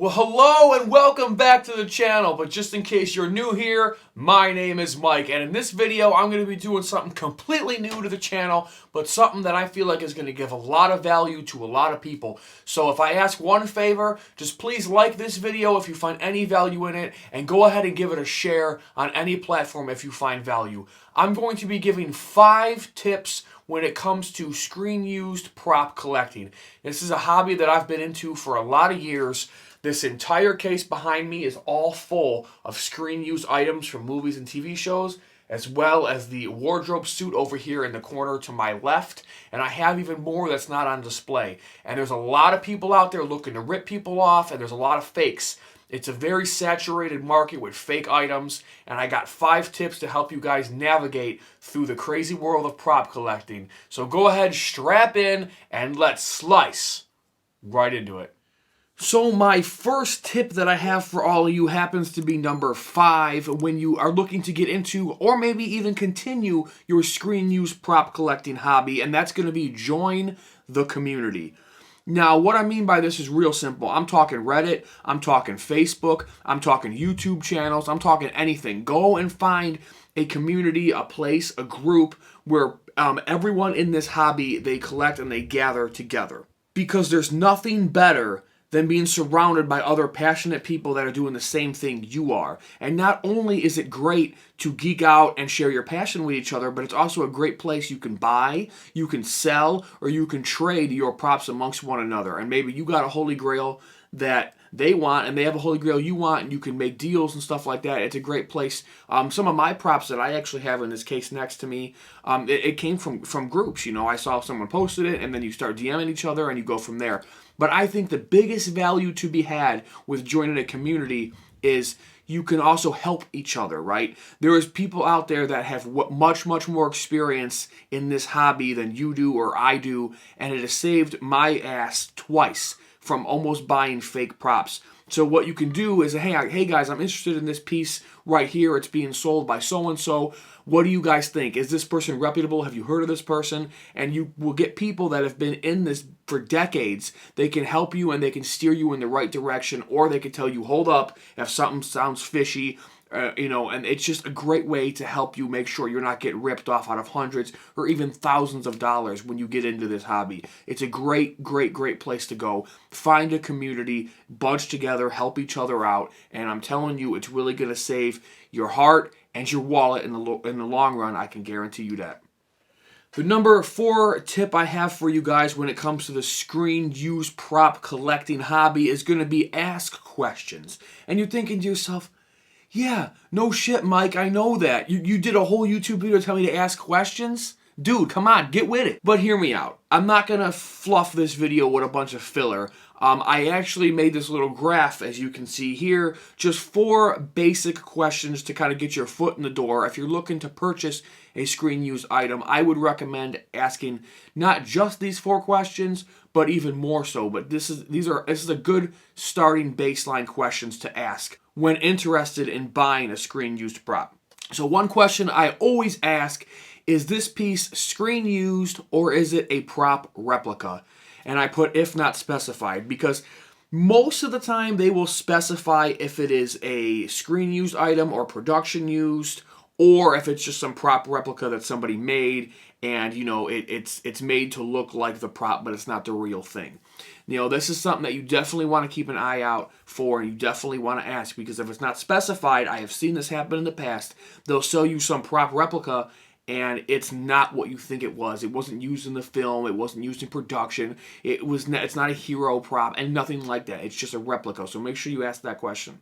Well, hello and welcome back to the channel, but just in case you're new here, my name is Mike, and in this video I'm going to be doing something completely new to the channel, but something that I feel like is going to give a lot of value to a lot of people. So if I ask one favor, just please like this video if you find any value in it, and go ahead and give it a share on any platform if you find value. I'm going to be giving 5 tips when it comes to screen used prop collecting. This is a hobby that I've been into for a lot of years. This entire case behind me is all full of screen used items from movies and TV shows, as well as the wardrobe suit over here in the corner to my left. And I have even more that's not on display. And there's a lot of people out there looking to rip people off, and there's a lot of fakes. It's a very saturated market with fake items, and I got 5 tips to help you guys navigate through the crazy world of prop collecting. So go ahead, strap in, and let's slice right into it. So my first tip that I have for all of you happens to be number 5 when you are looking to get into or maybe even continue your screen use prop collecting hobby, and that's going to be join the community. Now, what I mean by this is real simple. I'm talking Reddit, I'm talking Facebook, I'm talking YouTube channels, I'm talking anything. Go and find a community, a place, a group where everyone in this hobby, they collect and they gather together. Because there's nothing better than being surrounded by other passionate people that are doing the same thing you are. And not only is it great to geek out and share your passion with each other, but it's also a great place you can buy, you can sell, or you can trade your props amongst one another. And maybe you got a holy grail that they want and they have a holy grail you want, and you can make deals and stuff like that. It's a great place. Some of my props that I actually have in this case next to me, it came from groups. You know, I saw someone posted it, and then you start DMing each other and you go from there. But I think the biggest value to be had with joining a community is you can also help each other, right? There is people out there that have much more experience in this hobby than you do or I do, and it has saved my ass twice from almost buying fake props. So what you can do is, hey guys, I'm interested in this piece right here. It's being sold by so-and-so. What do you guys think? Is this person reputable? Have you heard of this person? And you will get people that have been in this for decades. They can help you and they can steer you in the right direction, or they can tell you, hold up, if something sounds fishy. And it's just a great way to help you make sure you're not getting ripped off out of hundreds or even thousands of dollars when you get into this hobby. It's a great place to go. Find a community, bunch together, help each other out, and I'm telling you, it's really going to save your heart and your wallet in the long run. I can guarantee you that. The number 4 tip I have for you guys when it comes to the screen use prop collecting hobby is going to be ask questions. And you're thinking to yourself, yeah, no shit, Mike, I know that. You did a whole YouTube video telling me to ask questions? Dude, come on, get with it. But hear me out. I'm not going to fluff this video with a bunch of filler. I actually made this little graph, as you can see here, just 4 basic questions to kind of get your foot in the door. If you're looking to purchase a screen use item, I would recommend asking not just these 4 questions, but even more so. But this is a good starting baseline questions to ask when interested in buying a screen used prop. So one question I always ask is this piece screen used or is it a prop replica? And I put if not specified because most of the time they will specify if it is a screen used item or production used, or if it's just some prop replica that somebody made and it's made to look like the prop but it's not the real thing. This is something that you definitely want to keep an eye out for, and you definitely want to ask, because if it's not specified, I have seen this happen in the past, they'll sell you some prop replica and it's not what you think it was. It wasn't used in the film, it wasn't used in production, it's not a hero prop and nothing like that. It's just a replica, so make sure you ask that question.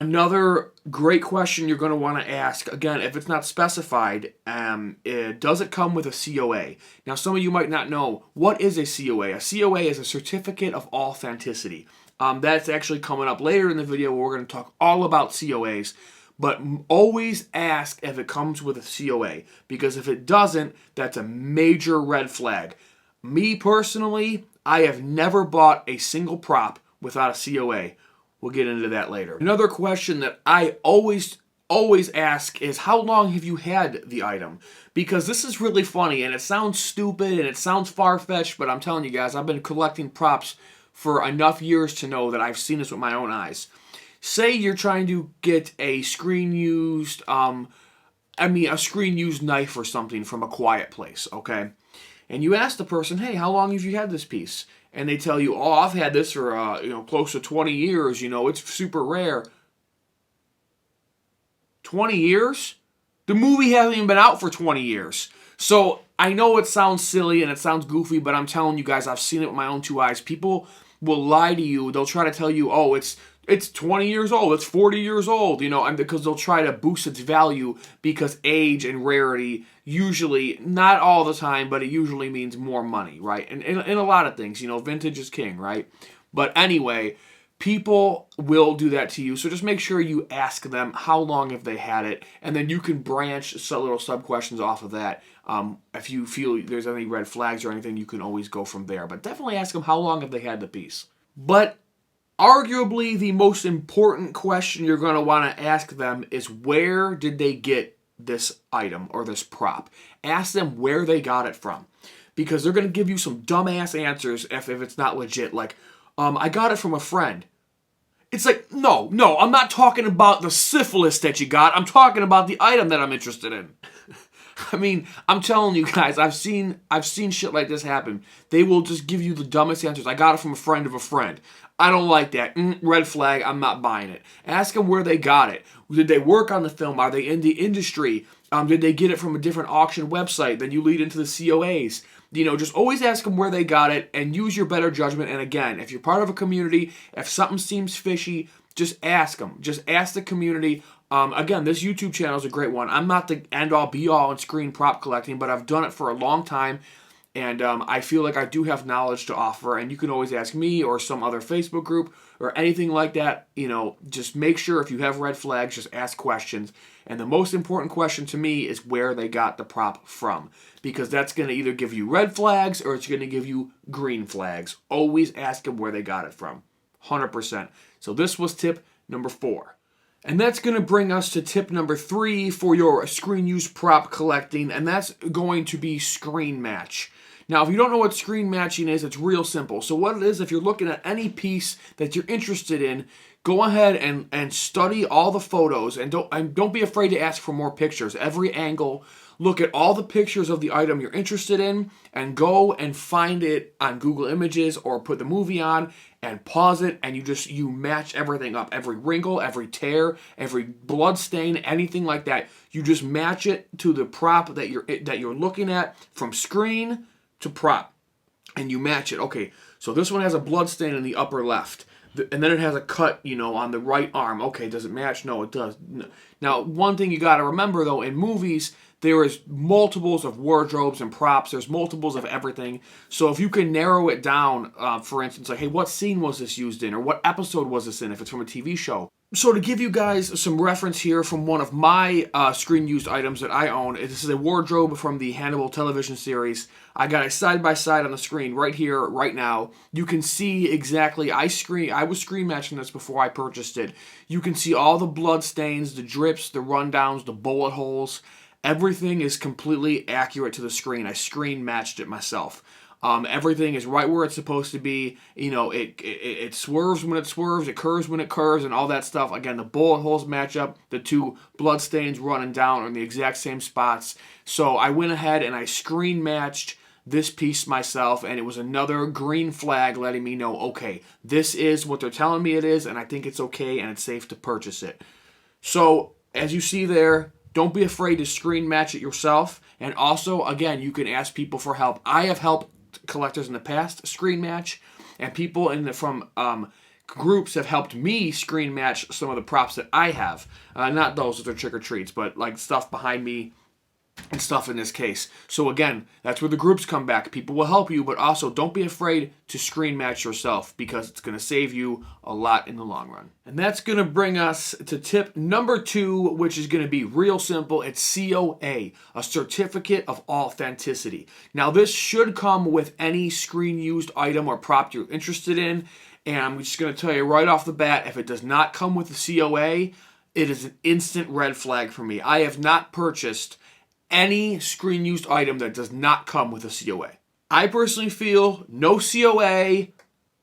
Another great question you're going to want to ask, again, if it's not specified, does it come with a COA? Now, some of you might not know, what is a COA? A COA is a Certificate of Authenticity. That's actually coming up later in the video where we're going to talk all about COAs, but always ask if it comes with a COA, because if it doesn't, that's a major red flag. Me personally, I have never bought a single prop without a COA. We'll get into that later. Another question that I always ask is, how long have you had the item? Because this is really funny and it sounds stupid and it sounds far-fetched, but I'm telling you guys, I've been collecting props for enough years to know that I've seen this with my own eyes. Say you're trying to get a screen used, a screen used knife or something from A Quiet Place, okay? And you ask the person, hey, how long have you had this piece? And they tell you, oh, I've had this for, close to 20 years, it's super rare. 20 years? The movie hasn't even been out for 20 years. So I know it sounds silly and it sounds goofy, but I'm telling you guys, I've seen it with my own two eyes. People will lie to you. They'll try to tell you, oh, it's 20 years old, it's 40 years old, and because they'll try to boost its value because age and rarity usually, not all the time, but it usually means more money, right? And in a lot of things, vintage is king, right? But anyway, people will do that to you, so just make sure you ask them how long have they had it, and then you can branch little sub-questions off of that. If you feel there's any red flags or anything, you can always go from there. But definitely ask them how long have they had the piece. But arguably the most important question you're going to want to ask them is, where did they get this item or this prop? Ask them where they got it from. Because they're going to give you some dumbass answers if it's not legit. Like, I got it from a friend. It's like, no, I'm not talking about the syphilis that you got. I'm talking about the item that I'm interested in. I mean, I'm telling you guys, I've seen shit like this happen. They will just give you the dumbest answers. I got it from a friend of a friend. I don't like that. Red flag, I'm not buying it. Ask them where they got it. Did they work on the film? Are they in the industry? Did they get it from a different auction website? Then you lead into the COAs. Just always ask them where they got it and use your better judgment. And again, if you're part of a community, if something seems fishy, just ask them. Just ask the community. Again, this YouTube channel is a great one. I'm not the end-all, be-all in screen prop collecting, but I've done it for a long time. And I feel like I do have knowledge to offer, and you can always ask me or some other Facebook group or anything like that. Just make sure if you have red flags, just ask questions. And the most important question to me is where they got the prop from, because that's going to either give you red flags or it's going to give you green flags. Always ask them where they got it from, 100%. So this was tip number 4. And that's going to bring us to tip number 3 for your screen use prop collecting, and that's going to be screen match. Now, if you don't know what screen matching is, it's real simple. So what it is, if you're looking at any piece that you're interested in, go ahead and study all the photos, and don't be afraid to ask for more pictures. Every angle, look at all the pictures of the item you're interested in, and go and find it on Google Images or put the movie on and pause it, and you match everything up. Every wrinkle, every tear, every blood stain, anything like that. You just match it to the prop that you're looking at, from screen to prop, and you match it. Okay, so this one has a blood stain in the upper left, and then it has a cut, on the right arm. Okay, does it match? No, it does. No. Now, one thing you got to remember, though, in movies, there is multiples of wardrobes and props. There's multiples of everything. So if you can narrow it down, for instance, like, hey, what scene was this used in? Or what episode was this in, if it's from a TV show? So to give you guys some reference here from one of my screen-used items that I own, this is a wardrobe from the Hannibal television series. I got it side-by-side on the screen right here, right now. You can see exactly, I was screen matching this before I purchased it. You can see all the blood stains, the drips, the rundowns, the bullet holes. Everything is completely accurate to the screen. I screen matched it myself. Everything is right where it's supposed to be. It swerves when it swerves, it curves when it curves, and all that stuff. Again, the bullet holes match up. The two blood stains running down are in the exact same spots. So I went ahead and I screen matched this piece myself, and it was another green flag letting me know, okay, this is what they're telling me it is, and I think it's okay and it's safe to purchase it. So as you see there, don't be afraid to screen match it yourself. And also, again, you can ask people for help. I have helped collectors in the past screen match, and people from groups have helped me screen match some of the props that I have. Not those that are trick-or-treats, but like stuff behind me and stuff in this case. So again, that's where the groups come back. People will help you, but also don't be afraid to screen match yourself, because it's going to save you a lot in the long run. And that's going to bring us to tip number 2, which is going to be real simple. It's COA, a certificate of authenticity. Now, this should come with any screen used item or prop you're interested in. And I'm just going to tell you right off the bat, if it does not come with the COA, it is an instant red flag for me. I have not purchased any screen used item that does not come with a COA. I personally feel no COA,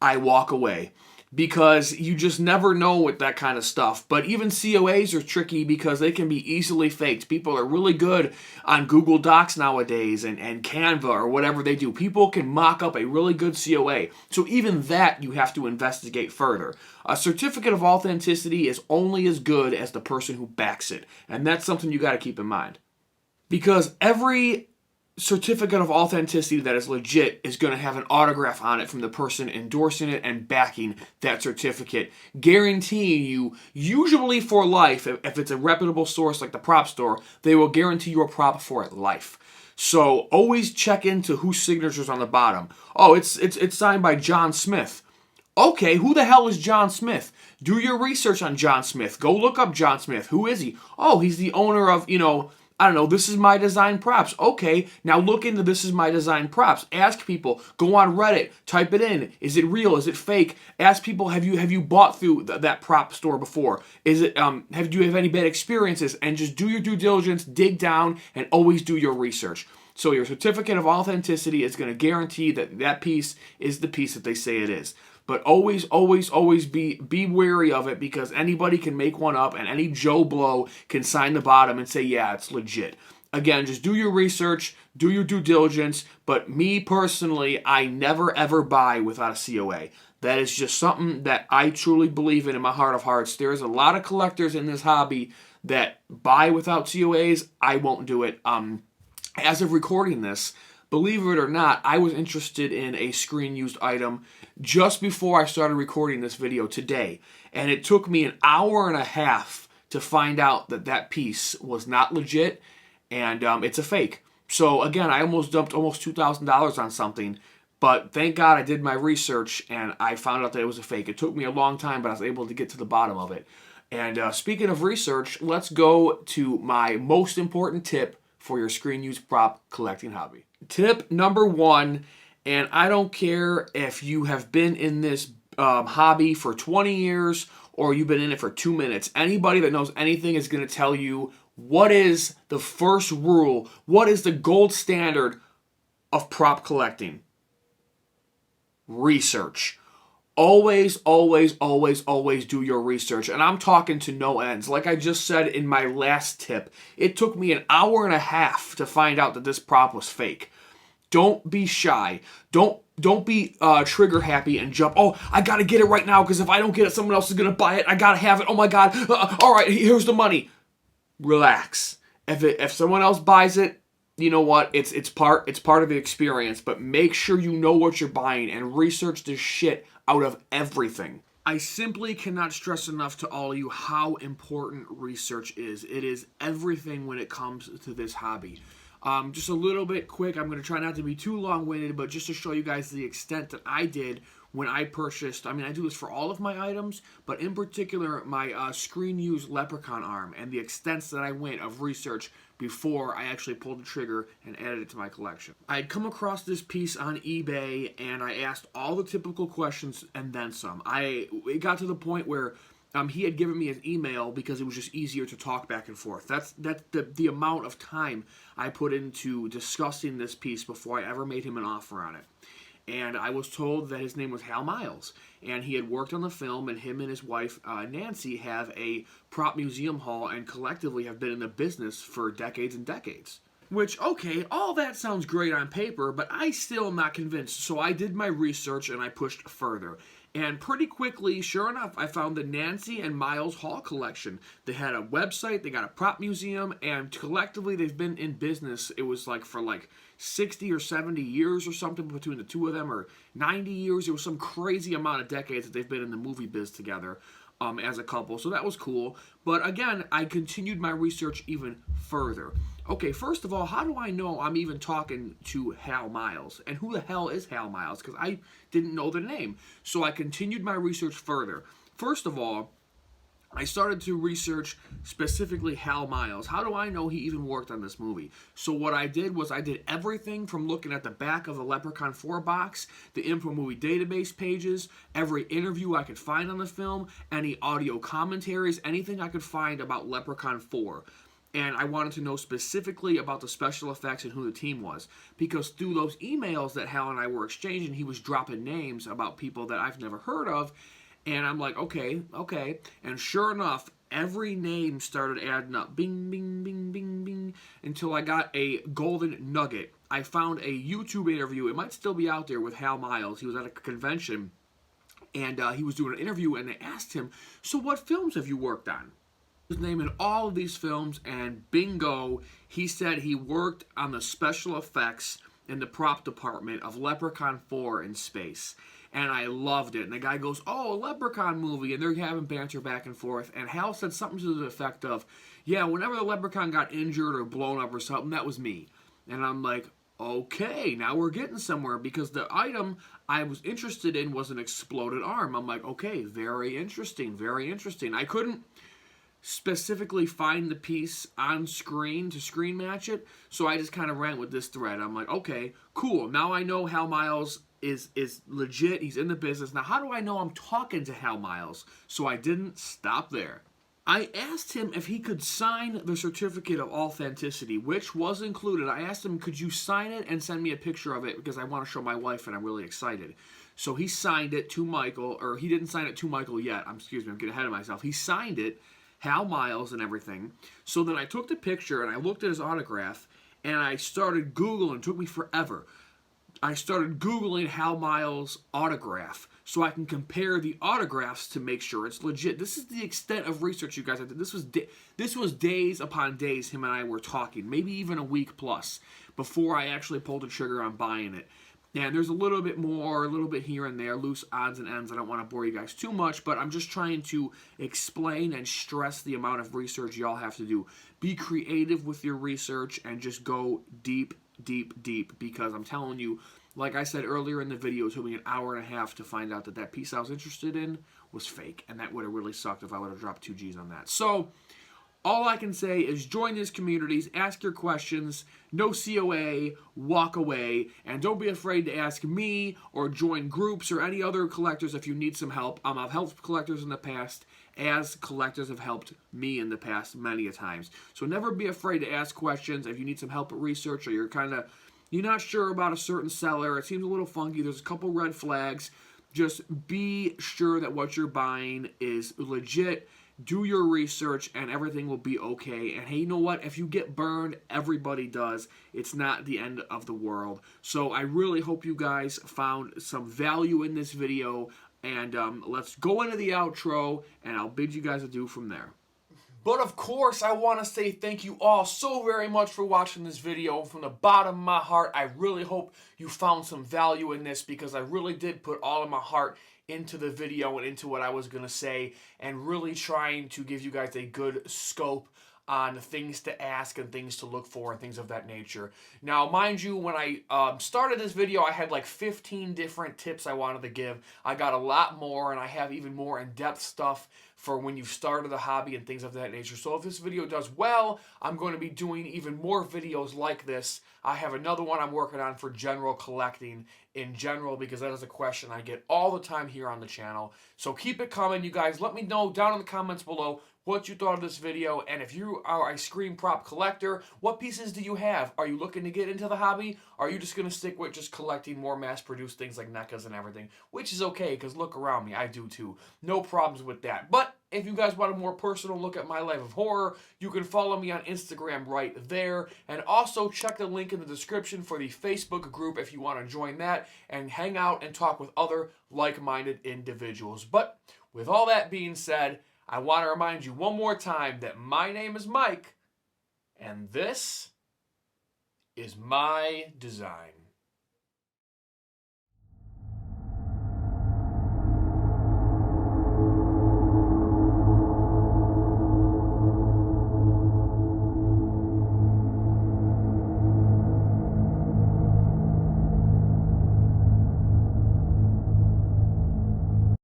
I walk away. Because you just never know with that kind of stuff. But even COAs are tricky because they can be easily faked. People are really good on Google Docs nowadays and Canva or whatever they do. People can mock up a really good COA. So even that you have to investigate further. A certificate of authenticity is only as good as the person who backs it. And that's something you got to keep in mind. Because every certificate of authenticity that is legit is going to have an autograph on it from the person endorsing it and backing that certificate, guaranteeing you, usually for life, if it's a reputable source like the prop store, they will guarantee your prop for life. So always check into whose signature's on the bottom. Oh, it's signed by John Smith. Okay, who the hell is John Smith? Do your research on John Smith. Go look up John Smith. Who is he? Oh, he's the owner of, I don't know, This Is My Design Props. Okay, now look into This Is My Design Props. Ask people. Go on Reddit. Type it in. Is it real? Is it fake? Ask people, have you bought through that prop store before? Is it do you have any bad experiences? And just do your due diligence, dig down, and always do your research. So your certificate of authenticity is going to guarantee that that piece is the piece that they say it is. But always, always, always be wary of it because anybody can make one up and any Joe Blow can sign the bottom and say, yeah, it's legit. Again, just do your research, do your due diligence, but me personally, I never ever buy without a COA. That is just something that I truly believe in my heart of hearts. There's a lot of collectors in this hobby that buy without COAs. I won't do it. As of recording this, believe it or not, I was interested in a screen-used item just before I started recording this video today. And it took me an hour and a half to find out that that piece was not legit and it's a fake. So again, I almost dumped almost $2,000 on something. But thank God I did my research and I found out that it was a fake. It took me a long time, but I was able to get to the bottom of it. And speaking of research, let's go to my most important tip for your screen-used prop collecting hobby. Tip number one, and I don't care if you have been in this hobby for 20 years or you've been in it for 2 minutes. Anybody that knows anything is going to tell you what is the first rule, what is the gold standard of prop collecting. Research. Always, always, always, always do your research. And I'm talking to no ends. Like I just said in my last tip, it took me an hour and a half to find out that this prop was fake. Don't be shy. Don't be trigger happy and jump. Oh, I got to get it right now because if I don't get it, someone else is going to buy it. I got to have it. Oh my God. All right, here's the money. Relax. If someone else buys it, you know what? It's part of the experience, but make sure you know what you're buying and research this shit out of everything. I simply cannot stress enough to all of you how important research is. It is everything when it comes to this hobby. Just a little bit quick, I'm going to try not to be too long-winded, but just to show you guys the extent that I did when I purchased, I do this for all of my items, but in particular my screen-used Leprechaun arm and the extents that I went of research before I actually pulled the trigger and added it to my collection. I had come across this piece on eBay and I asked all the typical questions and then some. It got to the point where he had given me his email because it was just easier to talk back and forth. That's the amount of time I put into discussing this piece before I ever made him an offer on it. And I was told that his name was Hal Miles, and he had worked on the film, and him and his wife, Nancy, have a prop museum hall and collectively have been in the business for decades and decades. Which, okay, all that sounds great on paper, but I still am not convinced, so I did my research and I pushed further. And pretty quickly, sure enough, I found the Nancy and Miles Hall collection. They had a website, they got a prop museum, and collectively they've been in business. It was for 60 or 70 years or something between the two of them, or 90 years. It was some crazy amount of decades that they've been in the movie biz together as a couple. So that was cool. But again, I continued my research even further. Okay, first of all, how do I know I'm even talking to Hal Miles? And who the hell is Hal Miles? Because I didn't know the name. So I continued my research further. First of all, I started to research specifically Hal Miles. How do I know he even worked on this movie? So what I did was I did everything from looking at the back of the Leprechaun 4 box, the Info Movie database pages, every interview I could find on the film, any audio commentaries, anything I could find about Leprechaun 4. and I wanted to know specifically about the special effects and who the team was. Because through those emails that Hal and I were exchanging, he was dropping names about people that I've never heard of. And I'm like, okay. And sure enough, every name started adding up. Bing, bing, bing, bing, bing. Until I got a golden nugget. I found a YouTube interview. It might still be out there with Hal Miles. He was at a convention. And he was doing an interview. And they asked him, so what films have you worked on? Was naming all of these films, and bingo, he said he worked on the special effects in the prop department of Leprechaun 4 in space. And I loved it. And the guy goes, oh, a Leprechaun movie. And they're having banter back and forth. And Hal said something to the effect of, yeah, whenever the Leprechaun got injured or blown up or something, that was me. And I'm like, okay, now we're getting somewhere, because the item I was interested in was an exploded arm. I'm like, okay, very interesting, very interesting. I couldn't specifically find the piece on screen to screen match it, so I just kind of ran with this thread. I'm like, okay, cool. Now I know Hal Miles is legit. He's in the business. Now, how do I know I'm talking to Hal Miles? So I didn't stop there. I asked him if he could sign the certificate of authenticity, which was included. I asked him, could you sign it and send me a picture of it, because I want to show my wife and I'm really excited. So he signed it to Michael, or he didn't sign it to Michael yet. Excuse me, I'm getting ahead of myself. He signed it, Hal Miles and everything. So then I took the picture and I looked at his autograph and I started Googling. It took me forever. I started Googling Hal Miles' autograph so I can compare the autographs to make sure it's legit. This is the extent of research, you guys. I did. This was days upon days him and I were talking, maybe even a week plus, before I actually pulled the trigger on buying it. And there's a little bit more, a little bit here and there, loose odds and ends. I don't want to bore you guys too much, but I'm just trying to explain and stress the amount of research y'all have to do. Be creative with your research and just go deep, deep, deep, because I'm telling you, like I said earlier in the video, it took me an hour and a half to find out that that piece I was interested in was fake, and that would have really sucked if I would have dropped 2 G's on that. So all I can say is join these communities, ask your questions, no COA, walk away, and don't be afraid to ask me or join groups or any other collectors if you need some help. I've helped collectors in the past, as collectors have helped me in the past many a times. So never be afraid to ask questions if you need some help with research, or you're not sure about a certain seller, it seems a little funky, there's a couple red flags. Just be sure that what you're buying is legit. Do your research and everything will be okay. And hey, you know what? If you get burned, everybody does. It's not the end of the world. So I really hope you guys found some value in this video. And let's go into the outro, and I'll bid you guys adieu from there. But of course, I want to say thank you all so very much for watching this video. From the bottom of my heart, I really hope you found some value in this, because I really did put all of my heart into the video and into what I was going to say, and really trying to give you guys a good scope on things to ask and things to look for and things of that nature. Now, mind you, when I started this video, I had like 15 different tips I wanted to give. I got a lot more, and I have even more in-depth stuff for when you've started the hobby and things of that nature. So if this video does well, I'm going to be doing even more videos like this. I have another one I'm working on for general collecting in general, because that is a question I get all the time here on the channel. So keep it coming, you guys. Let me know down in the comments below what you thought of this video, and if you are a screen prop collector, what pieces do you have? Are you looking to get into the hobby? Or are you just going to stick with just collecting more mass-produced things like NECAs and everything? Which is okay, because look around me, I do too. No problems with that. But if you guys want a more personal look at my life of horror, you can follow me on Instagram right there. And also check the link in the description for the Facebook group if you want to join that and hang out and talk with other like-minded individuals. But with all that being said, I want to remind you one more time that my name is Mike, and this is my design.